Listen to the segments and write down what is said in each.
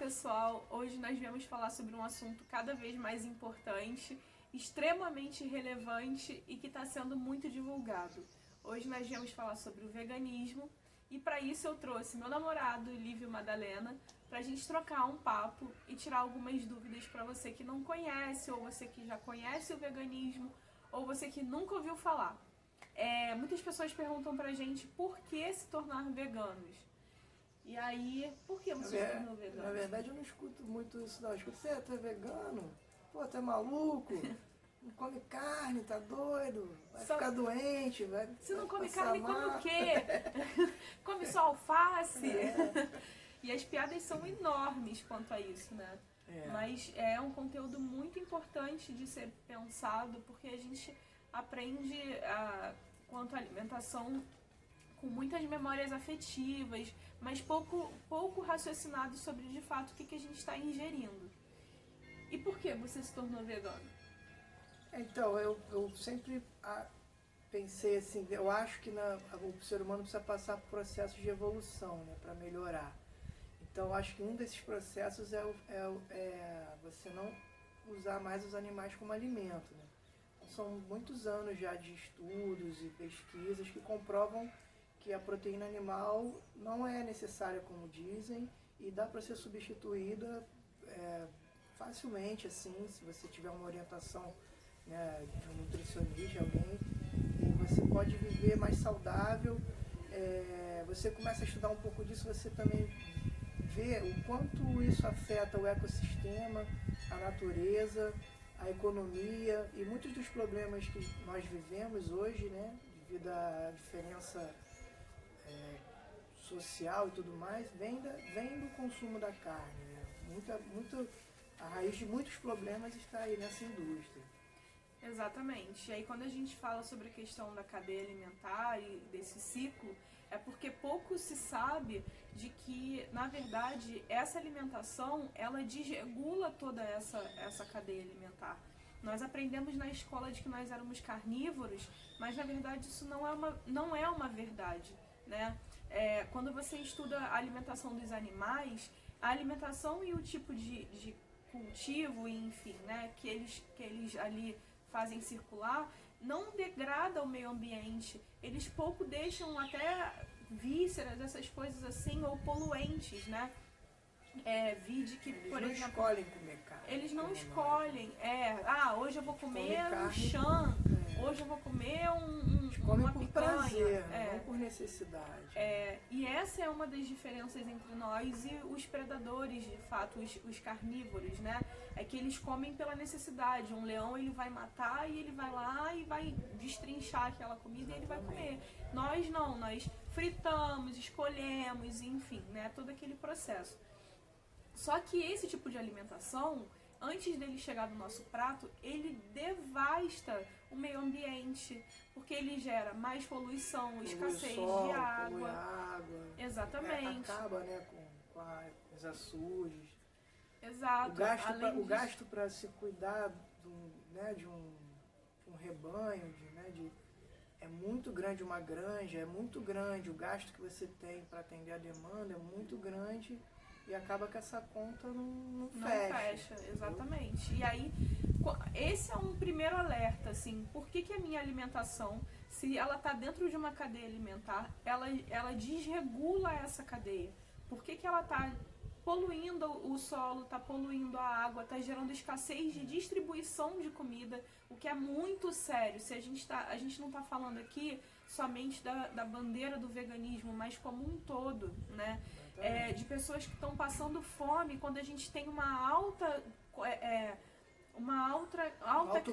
pessoal! Hoje nós viemos falar sobre um assunto cada vez mais importante, extremamente relevante e que está sendo muito divulgado. Hoje nós viemos falar sobre o veganismo e para isso eu trouxe meu namorado, Lívio Madalena, para a gente trocar um papo e tirar algumas dúvidas para você que não conhece, ou você que já conhece o veganismo, ou você que nunca ouviu falar. Muitas pessoas perguntam pra gente por que se tornar veganos. E aí, por que você se tornou vegano? Na verdade eu não escuto muito isso não. Eu escuto, tu é vegano? Pô, tu é maluco? Não come carne, tá doido? Vai ficar doente, vai. Se não vai come carne, mal. come o quê? Come só alface? E as piadas são enormes quanto a isso, né? Mas é um conteúdo muito importante de ser pensado, porque a gente aprende quanto à alimentação com muitas memórias afetivas, mas pouco raciocinado sobre de fato o que a gente está ingerindo. E por que você se tornou vegano? Então, eu sempre pensei assim, eu acho que o ser humano precisa passar por processos de evolução, né, para melhorar. Então, eu acho que um desses processos é você não usar mais os animais como alimento, né? São muitos anos já de estudos e pesquisas que comprovam que a proteína animal não é necessária como dizem e dá para ser substituída facilmente, assim, se você tiver uma orientação, né, de um nutricionista, de alguém, e você pode viver mais saudável. Você começa a estudar um pouco disso, você também vê o quanto isso afeta o ecossistema, a natureza, a economia e muitos dos problemas que nós vivemos hoje, né, devido à diferença social e tudo mais, vem do consumo da carne, né? A raiz de muitos problemas está aí nessa indústria. Exatamente. E aí quando a gente fala sobre a questão da cadeia alimentar e desse ciclo, é porque pouco se sabe de que, na verdade, essa alimentação, ela desregula toda essa cadeia alimentar. Nós aprendemos na escola de que nós éramos carnívoros, mas na verdade isso não é uma verdade, né? Quando você estuda a alimentação dos animais, a alimentação e o tipo de cultivo, enfim, né, que eles ali fazem circular, não degrada o meio ambiente. Eles pouco deixam até vísceras, essas coisas assim, ou poluentes, né? Vide que, eles por não exemplo, escolhem comer carne. eles não escolhem. Hoje eu vou comer um carne, chã, hoje eu vou comer comem uma por picanha. prazer, não por necessidade. E essa é uma das diferenças entre nós e os predadores, de fato, os carnívoros, né? É que eles comem pela necessidade. Um leão, ele vai matar e ele vai lá e vai destrinchar aquela comida. Exatamente. E ele vai comer. Nós não, nós fritamos, escolhemos, enfim, né? Todo aquele processo. Só que esse tipo de alimentação, antes dele chegar no nosso prato, ele devasta o meio ambiente, porque ele gera mais poluição, escassez de água. Exatamente. Acaba, né, com os açudes. Exato. O gasto para se cuidar de um rebanho, é muito grande, uma granja, é muito grande. O gasto que você tem para atender a demanda é muito grande. E acaba que essa conta não fecha. Exatamente. E aí, esse é um primeiro alerta, assim, por que a minha alimentação, se ela está dentro de uma cadeia alimentar, ela desregula essa cadeia? Por que ela está poluindo o solo, está poluindo a água, está gerando escassez de distribuição de comida, o que é muito sério. Se a gente não está falando aqui somente da bandeira do veganismo, mas como um todo, né? De pessoas que estão passando fome, quando a gente tem uma alto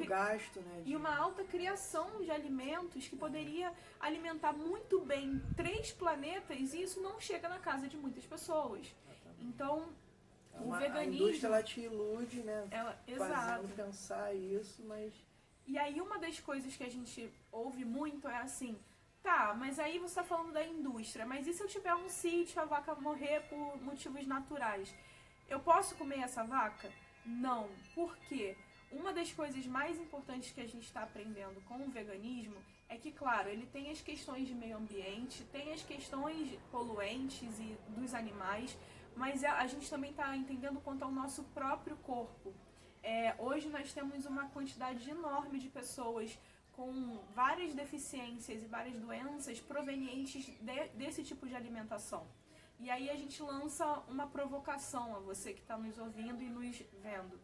gasto, né? E uma alta criação de alimentos que poderia alimentar muito bem 3 planetas, e isso não chega na casa de muitas pessoas. Exatamente. Então, o veganismo... A indústria, ela te ilude, né? Exato. Pensar isso, mas... E aí uma das coisas que a gente ouve muito é assim... Tá, mas aí você está falando da indústria, mas e se eu tiver um sítio, a vaca morrer por motivos naturais? Eu posso comer essa vaca? Não. Por quê? Uma das coisas mais importantes que a gente está aprendendo com o veganismo é que, claro, ele tem as questões de meio ambiente, tem as questões poluentes e dos animais, mas a gente também está entendendo quanto ao nosso próprio corpo. Hoje nós temos uma quantidade enorme de pessoas com várias deficiências e várias doenças provenientes desse tipo de alimentação. E aí a gente lança uma provocação a você que está nos ouvindo e nos vendo.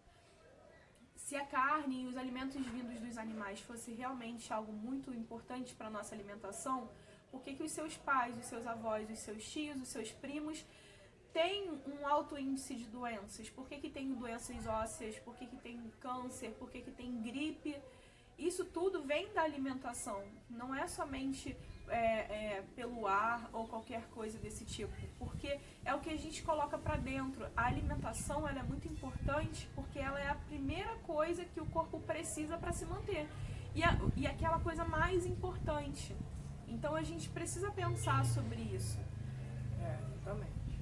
Se a carne e os alimentos vindos dos animais fosse realmente algo muito importante para a nossa alimentação, por que os seus pais, os seus avós, os seus tios, os seus primos têm um alto índice de doenças? Por que tem doenças ósseas? Por que tem câncer? Por que tem gripe? Isso tudo vem da alimentação, não é somente pelo ar ou qualquer coisa desse tipo, porque é o que a gente coloca para dentro. A alimentação ela é muito importante porque ela é a primeira coisa que o corpo precisa para se manter e aquela coisa mais importante. Então a gente precisa pensar sobre isso. Exatamente.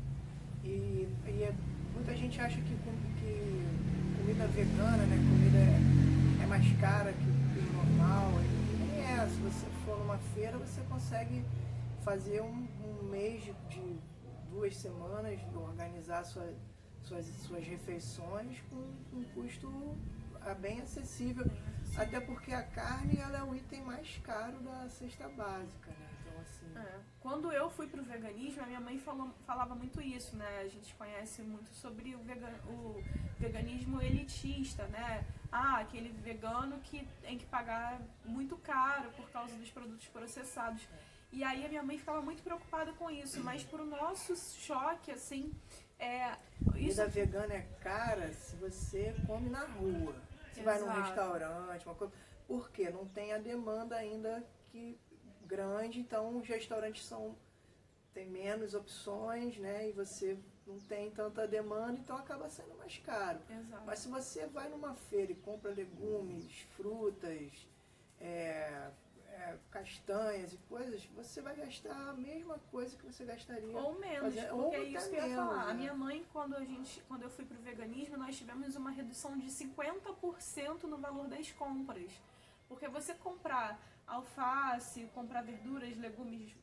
E muita gente acha que comida vegana, né, comida é mais cara que o normal. E nem é. Se você for numa feira, você consegue fazer um mês de 2 semanas, organizar suas refeições com um custo bem acessível. Até porque a carne ela é o item mais caro da cesta básica, né? Então, assim... Quando eu fui pro veganismo, a minha mãe falava muito isso, né? A gente conhece muito sobre o veganismo elitista, né? Aquele vegano que tem que pagar muito caro por causa dos produtos processados. E aí a minha mãe ficava muito preocupada com isso, mas pro nosso choque, assim... Comida vegana é cara se você come na rua. Você vai num restaurante, uma coisa... Por quê? Não tem a demanda ainda grande, então os restaurantes tem menos opções, né? E você não tem tanta demanda, então acaba sendo mais caro. Exato. Mas se você vai numa feira e compra legumes, frutas, castanhas e coisas, você vai gastar a mesma coisa que você gastaria. Ou menos, porque é isso que eu ia falar. Né? A minha mãe, quando eu fui pro veganismo, nós tivemos uma redução de 50% no valor das compras. Porque você comprar alface, comprar verduras, legumes,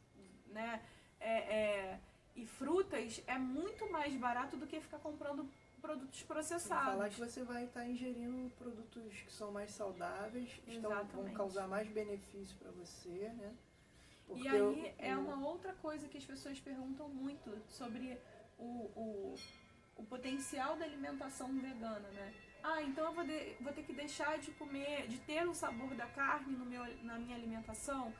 né, e frutas é muito mais barato do que ficar comprando produtos processados. Sem falar que você vai estar ingerindo produtos que são mais saudáveis, vão causar mais benefício para você, né? Porque e aí uma outra coisa que as pessoas perguntam muito sobre o potencial da alimentação vegana, né? Então eu vou ter que deixar de comer, de ter o sabor da carne na minha alimentação?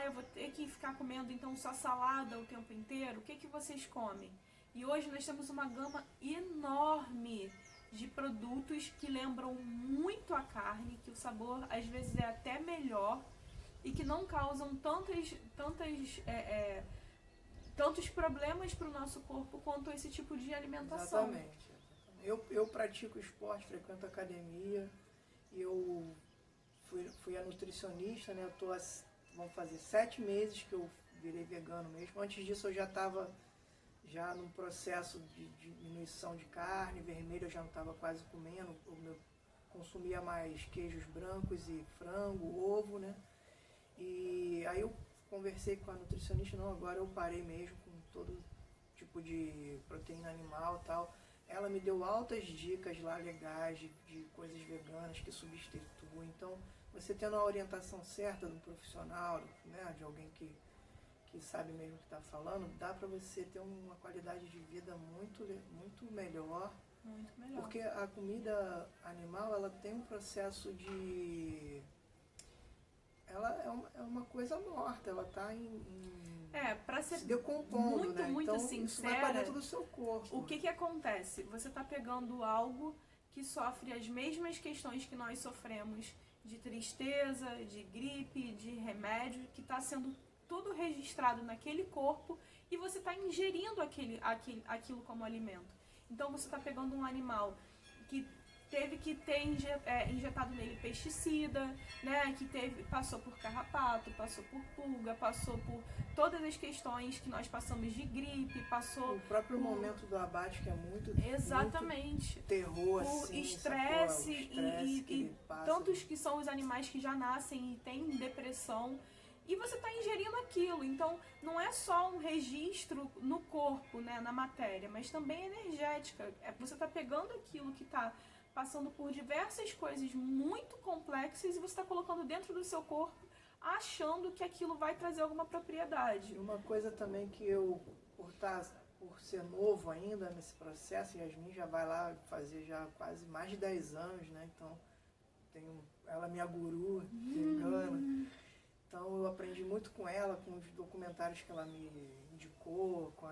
Eu vou ter que ficar comendo então só salada o tempo inteiro? O que vocês comem? E hoje nós temos uma gama enorme de produtos que lembram muito a carne, que o sabor às vezes é até melhor e que não causam tantos problemas para o nosso corpo quanto esse tipo de alimentação. Exatamente. Eu pratico esporte, frequento academia, eu fui a nutricionista, né? Vão fazer 7 meses que eu virei vegano mesmo. Antes disso eu já estava num processo de diminuição de carne vermelha, eu já não estava quase comendo, eu consumia mais queijos brancos e frango, ovo, né? E aí eu conversei com a nutricionista, agora eu parei mesmo com todo tipo de proteína animal e tal. Ela me deu altas dicas lá legais de coisas veganas que substituem. Então, você tendo a orientação certa de um profissional, né, de alguém que sabe mesmo o que está falando, dá para você ter uma qualidade de vida muito, muito melhor. Muito melhor. Porque a comida animal, ela tem um processo de... Ela é uma coisa morta, ela está para ser se decompondo, muito, né? muito então, sincera, isso vai para dentro do seu corpo. O que acontece? Você está pegando algo que sofre as mesmas questões que nós sofremos, de tristeza, de gripe, de remédio, que está sendo tudo registrado naquele corpo e você está ingerindo aquilo como alimento. Então você está pegando um animal que teve que ter injetado nele pesticida, né? Que passou por carrapato, passou por pulga, passou por todas as questões que nós passamos de gripe, passou... O próprio momento do abate, que é muito... Exatamente. Muito terror, o assim, estresse e tantos que são os animais que já nascem e têm depressão. e você está ingerindo aquilo. Então, não é só um registro no corpo, né, na matéria, mas também energética. Você está pegando aquilo que está passando por diversas coisas muito complexas e você está colocando dentro do seu corpo, achando que aquilo vai trazer alguma propriedade. Uma coisa também que eu, por ser novo ainda nesse processo, Yasmin já vai lá fazer já quase mais de 10 anos, né? Então, ela é minha guru vegana. Então eu aprendi muito com ela, com os documentários que ela me indicou, com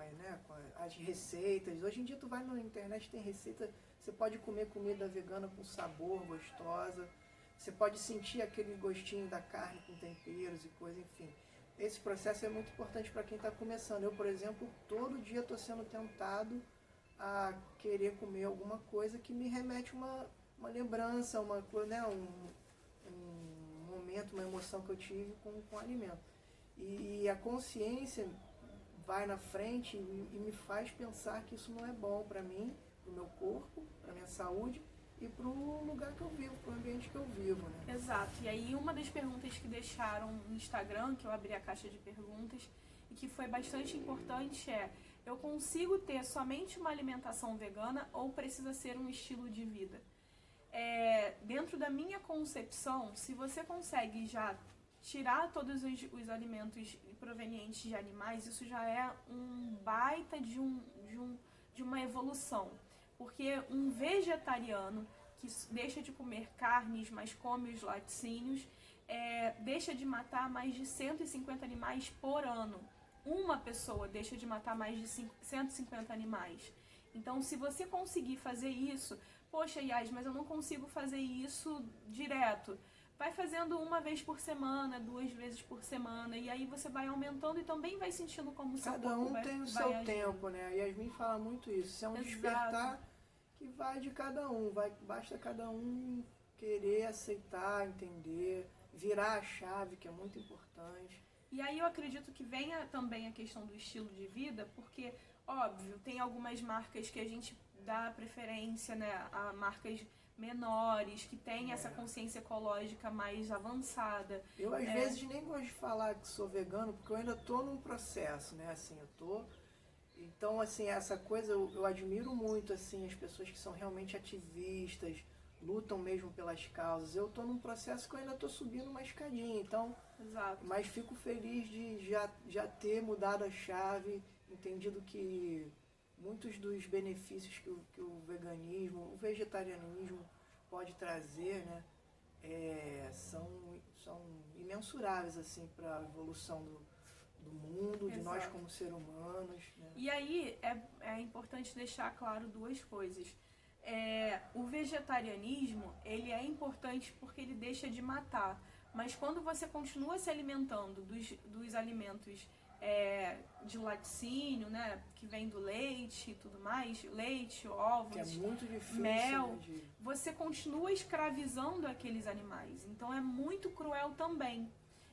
as receitas. Hoje em dia tu vai na internet, tem receita, você pode comer comida vegana com sabor, gostosa. Você pode sentir aquele gostinho da carne com temperos e coisa, enfim. Esse processo é muito importante para quem está começando. Eu, por exemplo, todo dia estou sendo tentado a querer comer alguma coisa que me remete uma lembrança, uma coisa, né, um momento, uma emoção que eu tive com o alimento. E a consciência vai na frente e me faz pensar que isso não é bom para mim, para o meu corpo, para a minha saúde e para o lugar que eu vivo, para o ambiente que eu vivo, né? Exato. E aí uma das perguntas que deixaram no Instagram, que eu abri a caixa de perguntas, e que foi bastante importante é: eu consigo ter somente uma alimentação vegana ou precisa ser um estilo de vida? Dentro da minha concepção, se você consegue já tirar todos os alimentos provenientes de animais, isso já é um baita de uma evolução. Porque um vegetariano que deixa de comer carnes, mas come os laticínios, deixa de matar mais de 150 animais por ano. Uma pessoa deixa de matar mais de 150 animais. Então, se você conseguir fazer isso, poxa, Yas, mas eu não consigo fazer isso direto. Vai fazendo uma vez por semana, 2 vezes por semana, e aí você vai aumentando e também vai sentindo como o seu corpo vai Cada um tem o seu tempo, né? A Yasmin fala muito isso. Isso é um despertar que vai de cada um. Basta cada um querer aceitar, entender, virar a chave, que é muito importante. E aí eu acredito que venha também a questão do estilo de vida, porque, óbvio, tem algumas marcas que a gente dá preferência, né, a marcas menores, que têm essa consciência ecológica mais avançada. Eu, às vezes, nem gosto de falar que sou vegano, porque eu ainda estou num processo, né, assim, eu tô... Então, assim, essa coisa, eu admiro muito, assim, as pessoas que são realmente ativistas, lutam mesmo pelas causas. Eu estou num processo que eu ainda estou subindo uma escadinha, então... Exato. Mas fico feliz de já ter mudado a chave, entendido que muitos dos benefícios que o veganismo, o vegetarianismo pode trazer, né, são imensuráveis assim, para a evolução do mundo, de nós como seres humanos. Né? E aí é importante deixar claro 2 coisas. O vegetarianismo, ele é importante porque ele deixa de matar. Mas quando você continua se alimentando dos alimentos de laticínio, né, que vem do leite e tudo mais, leite, ovos, que é muito difícil, mel, né, você continua escravizando aqueles animais. Então é muito cruel também.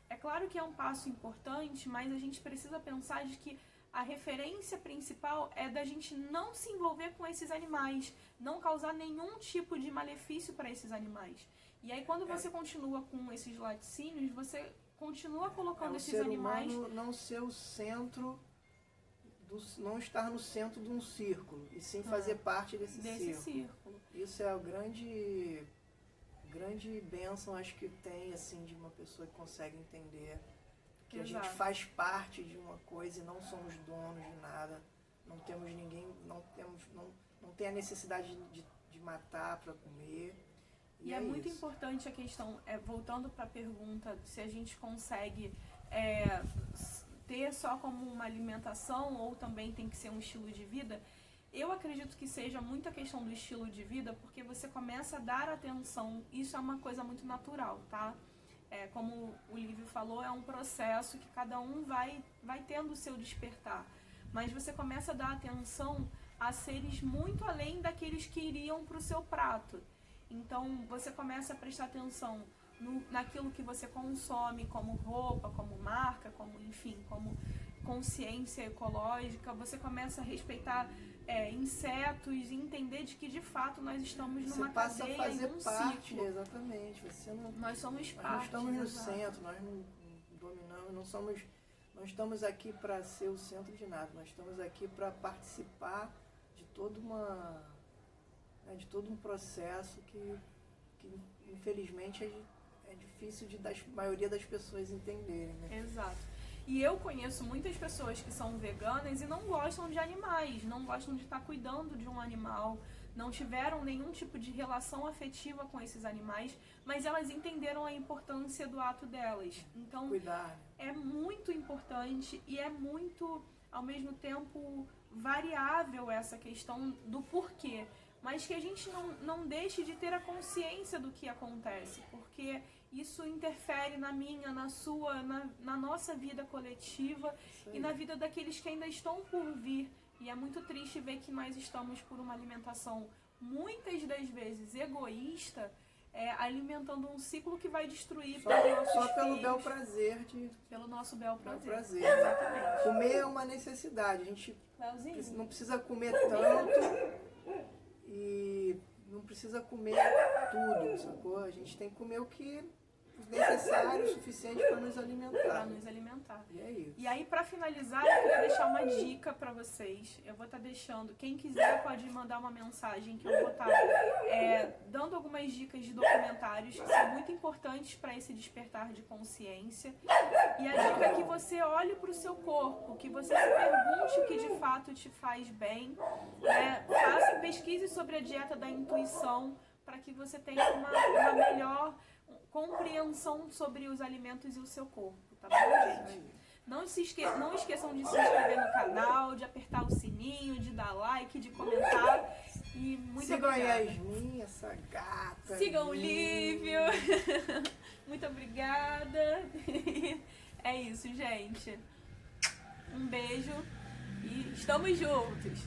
É claro que é um passo importante, mas a gente precisa pensar de que a referência principal é da gente não se envolver com esses animais, não causar nenhum tipo de malefício para esses animais. E aí quando você continua com esses laticínios, você continua colocando esses animais... O ser humano não ser o centro, não estar no centro de um círculo, e sim fazer parte desse círculo. Isso é a grande bênção, acho que tem, assim, de uma pessoa que consegue entender que a gente faz parte de uma coisa e não somos donos de nada, não temos ninguém, não tem a necessidade de matar para comer. E é muito importante a questão, voltando para a pergunta, se a gente consegue ter só como uma alimentação ou também tem que ser um estilo de vida. Eu acredito que seja muito a questão do estilo de vida, porque você começa a dar atenção, isso é uma coisa muito natural, tá? Como o Lívio falou, é um processo que cada um vai tendo o seu despertar. Mas você começa a dar atenção a seres muito além daqueles que iriam para o seu prato. Então, você começa a prestar atenção naquilo que você consome, como roupa, como marca, como, enfim, como consciência ecológica. Você começa a respeitar insetos e entender de que, de fato, nós estamos numa cadeia, a fazer em um parte, ciclo. Exatamente. Nós somos parte. Nós não estamos no centro, nós não dominamos não estamos aqui para ser o centro de nada, nós estamos aqui para participar de todo um processo que infelizmente é difícil da maioria das pessoas entenderem, né? Exato. E eu conheço muitas pessoas que são veganas e não gostam de animais, não gostam de estar cuidando de um animal, não tiveram nenhum tipo de relação afetiva com esses animais, mas elas entenderam a importância do ato delas. Então, cuidar, né? É muito importante e é muito, ao mesmo tempo, variável essa questão do porquê. Mas que a gente não deixe de ter a consciência do que acontece, porque isso interfere na minha, na sua, na nossa vida coletiva e na vida daqueles que ainda estão por vir. E é muito triste ver que nós estamos por uma alimentação, muitas das vezes, egoísta, alimentando um ciclo que vai destruir só pelo bel prazer pelo nosso bel prazer. Exatamente. Comer é uma necessidade. A gente não precisa comer tanto e não precisa comer tudo, sacou? A gente tem que comer o que necessário, o suficiente para nos alimentar. E é isso. E aí, para finalizar, eu queria deixar uma dica para vocês. Eu vou estar deixando, quem quiser pode mandar uma mensagem que eu vou estar dando algumas dicas de documentários que são muito importantes para esse despertar de consciência. E a dica é que você olhe para o seu corpo, que você se pergunte o que de fato te faz bem, pesquise sobre a dieta da intuição para que você tenha uma melhor compreensão sobre os alimentos e o seu corpo, tá bom, gente? Não esqueçam de se inscrever no canal, de apertar o sininho, de dar like, de comentar. E muito Sigam obrigada. a Yasmin, essa gata. Sigam o Lívio. Muito obrigada. É isso, gente. Um beijo e estamos juntos.